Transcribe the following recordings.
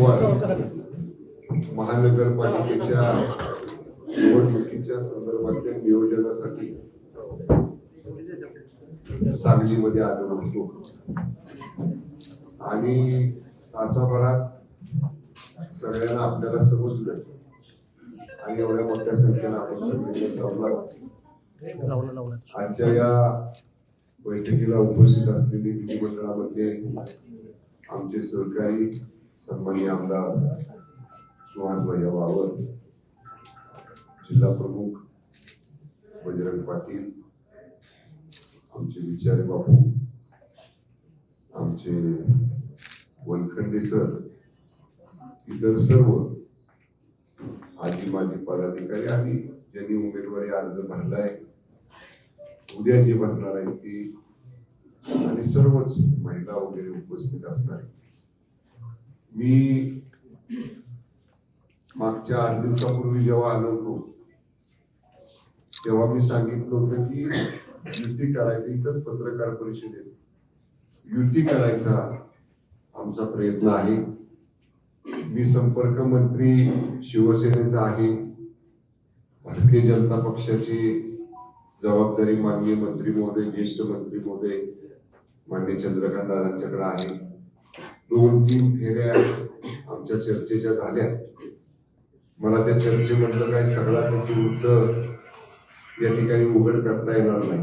कुपवाड महानगरपालिकेच्या निवडणुकीच्या संदर्भातल्या नियोजनासाठी सांगलीमध्ये आलो होतो आणि तासाभरात सगळ्यांना आपल्याला समजलं आणि एवढ्या मोठ्या संख्येनं आपण सगळे जमला. आजच्या या बैठकीला उपस्थित असलेली विधिमंडळामध्ये आमचे सहकारी सन्माननीय आमदार सुहास भैया वावर, जिल्हा प्रमुख बजरंग पाटील, आमचे विचारे बापू, आमचे वनखंडे सर, इतर सर्व आजी माजी पदाधिकारी आणि ज्यांनी उमेदवारी अर्ज भरलाय, उद्या जे भरणार आहे ती, आणि सर्वच महिला वगैरे उपस्थित असणार. मी मागच्या 8 दिवसापूर्वी जेव्हा आलो होतो तेव्हा मी सांगितलं होतं की युती करायची, इथंच पत्रकार परिषदेत युती करायचा आमचा प्रयत्न आहे. मी संपर्क मंत्री शिवसेनेचा आहे. भारतीय जनता पक्षाची जबाबदारी माननीय मंत्री महोदय, ज्येष्ठ मंत्री महोदय माननीय चंद्रकांत दादांच्याकडे आहे. 2-3 फेऱ्या आमच्या चर्चेच्या झाल्या. मला त्या चर्चेमधलं काही सगळाच मुद्द या ठिकाणी उघड करता येणार नाही,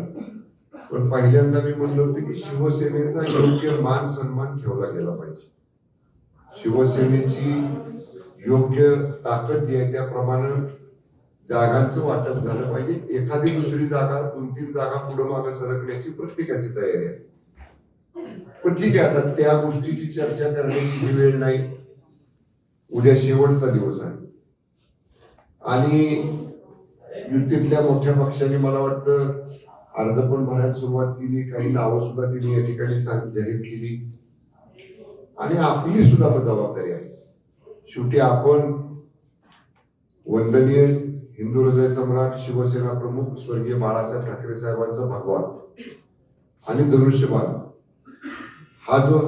पण पहिल्यांदा मी म्हणलं होतं की शिवसेनेचा योग्य मान सन्मान ठेवला गेला पाहिजे. शिवसेनेची योग्य ताकद जी आहे त्याप्रमाणे जागांचं वाटप झालं पाहिजे. एखादी दुसरी जागा 2-3 जागा पुढे मागे सरकण्याची प्रत्येकाची तयारी आहे, पण ठीक आहे, आता त्या गोष्टीची चर्चा करण्याची ही वेळ नाही. उद्या शेवटचा दिवस आहे आणि युतीतल्या मोठ्या पक्षाने मला वाटतं अर्ज पण भरायला सुरुवात केली. काही नावं सुद्धा तिने या ठिकाणी जाहीर केली आणि आपली सुद्धा जबाबदारी आहे. शेवटी आपण वंदनीय हिंदू हृदय सम्राट शिवसेना प्रमुख स्वर्गीय बाळासाहेब ठाकरे साहेबांचा भगवा आणि धनुष्यबाण हा जो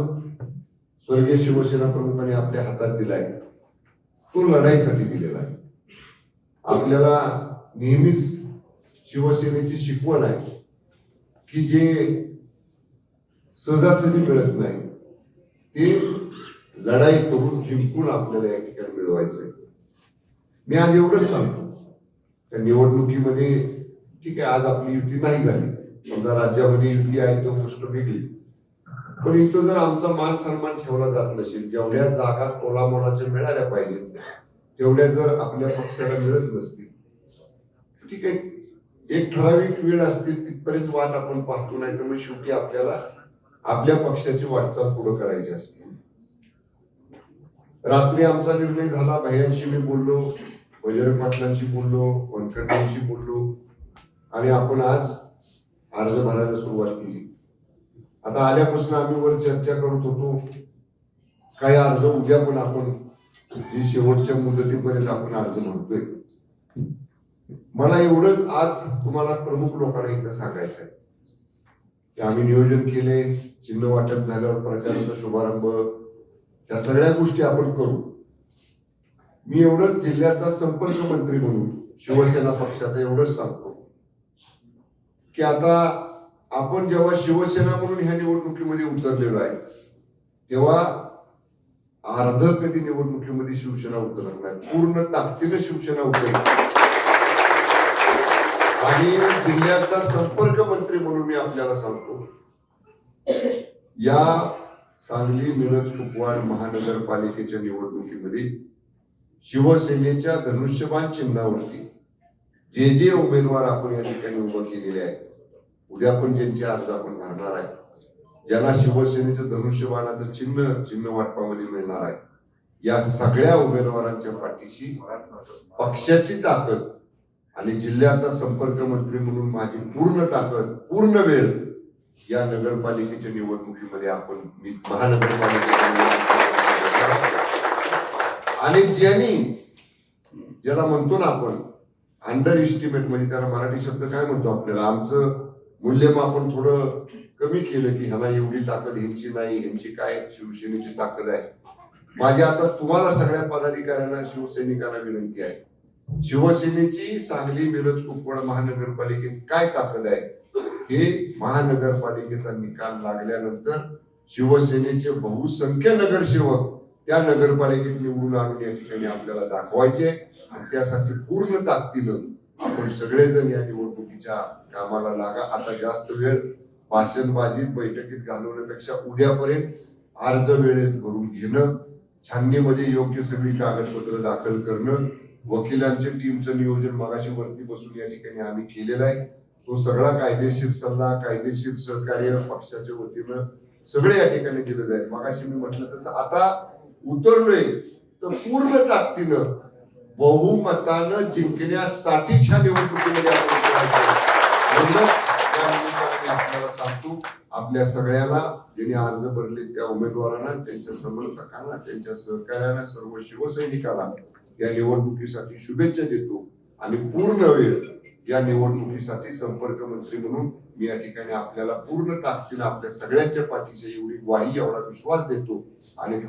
स्वर्गीय शिवसेना प्रमुखांनी आपल्या हातात दिलाय तो लढाईसाठी दिलेला आहे. आपल्याला नेहमीच शिवसेनेची शिकवण आहे की जे सहजासहजी मिळत नाही ते लढाई करून जिंकून आपल्याला या ठिकाणी मिळवायचंय. मी आज एवढंच सांगतो, त्या निवडणुकीमध्ये ठीक आहे, आज आपली युती नाही झाली, समजा राज्यामध्ये युती आहे तो गोष्ट वेगळी, पण इथं जर आमचा मान सन्मान ठेवला जात नसेल, जेवढ्या जागा तोलामोलाच्या मिळाल्या पाहिजेत तेवढ्या जर आपल्या पक्षाला मिळत नसतील, ठीक आहे, एक ठराविक वेळ असतील तिथपर्यंत वाट आपण पाहतो, नाही तर मग शेवटी आपल्याला आपल्या पक्षाची वाटचाल पुढे करायची असते. रात्री आमचा निर्णय झाला, भैयांशी मी बोललो, बजरंग पाटलांशी बोललो, वनखंडेंशी बोललो आणि आपण आज अर्ज भरायला सुरुवात केली. आता आल्यापासून आम्ही वर चर्चा करत होतो, काही अर्ज उद्या पण आपण जी शेवटच्या मुदतीपर्यंत आपण अर्ज म्हणतोय. मला एवढंच आज तुम्हाला प्रमुख लोकांना इथं सांगायचं आहे की आम्ही नियोजन केले, चिन्ह वाटप झाल्यावर प्रचाराचा शुभारंभ, या सगळ्या गोष्टी आपण करू. मी एवढंच जिल्ह्याचा संपर्क मंत्री म्हणून शिवसेना पक्षाचा एवढंच सांगतो की आता आपण जेव्हा शिवसेना म्हणून ह्या निवडणुकीमध्ये उतरलेलो आहे तेव्हा अर्ध कधी निवडणुकीमध्ये शिवसेना उतरत नाही, पूर्ण ताकदीने शिवसेना उतरेल. आणि जिल्ह्याचा संपर्क मंत्री म्हणून मी आपल्याला सांगतो, या सांगली मिरज कुपवाड महानगरपालिकेच्या निवडणुकीमध्ये शिवसेनेच्या धनुष्यबाण चिन्हावरती जे जे उमेदवार आपण या ठिकाणी उभं केलेले आहेत, उद्या पण ज्यांचे अर्ज आपण भरणार आहे, ज्यांना शिवसेनेचं धनुष्यबाणाचं चिन्ह वाटपामध्ये मिळणार आहे, या सगळ्या उमेदवारांच्या पाठीशी पक्षाची ताकद आणि जिल्ह्याचा संपर्क मंत्री म्हणून माझी पूर्ण ताकद, पूर्ण वेळ या नगरपालिकेच्या निवडणुकीमध्ये आपण महानगरपालिकेच्या आणि ज्याला म्हणतो ना आपण अंडर इस्टिमेट, म्हणजे त्याला मराठी शब्द काय म्हणतो आपल्याला, आमचं मूल्यमापन थोडं कमी केलं की ह्याला एवढी ताकद ह्यांची नाही, ह्यांची काय शिवसेनेची ताकद आहे, माझी आता तुम्हाला सगळ्या पदाधिकाऱ्यांना शिवसैनिकांना विनंती आहे, शिवसेनेची सांगली मिरज कुपवाड महानगरपालिकेत काय ताकद आहे हे महानगरपालिकेचा निकाल लागल्यानंतर शिवसेनेचे बहुसंख्य नगरसेवक त्या नगरपालिकेत निवडून आणून या ठिकाणी आपल्याला दाखवायचे आणि त्यासाठी पूर्ण ताकदीनं आपण सगळेजण या निवडणुकीच्या कामाला लागा. आता जास्त वेळ भाषणबाजी बैठकीत घालवण्यापेक्षा उद्यापर्यंत अर्ज वेळेस भरून घेणं, छाननीमध्ये योग्य सगळी कागदपत्र दाखल करणं, वकिलांच्या टीमचं नियोजन मगाशी वरती बसून या ठिकाणी आम्ही केलेलं आहे. तो सगळा कायदेशीर सल्ला, कायदेशीर सहकार्य पक्षाच्या वतीनं सगळे या ठिकाणी दिलं जाईल. मगाशी मी म्हटलं तसं आता उतरलोय तर पूर्ण ताकदीनं बहुमतानं जिंकण्यासाठीच्या निवडणुकीमध्ये आपल्याला सांगतो, आपल्या सगळ्यांना ज्यांनी अर्ज भरले त्या उमेदवारांना, त्यांच्या समर्थकांना, त्यांच्या सहकार्यांना, सर्व शिवसैनिकांना या निवडणुकीसाठी शुभेच्छा देतो आणि पूर्ण वेळ या निवडणुकीसाठी संपर्क मंत्री म्हणून मी या ठिकाणी आपल्याला पूर्ण ताकदीनं आपल्या सगळ्यांच्या पाठीशी एवढी ग्वाही, एवढा विश्वास देतो आणि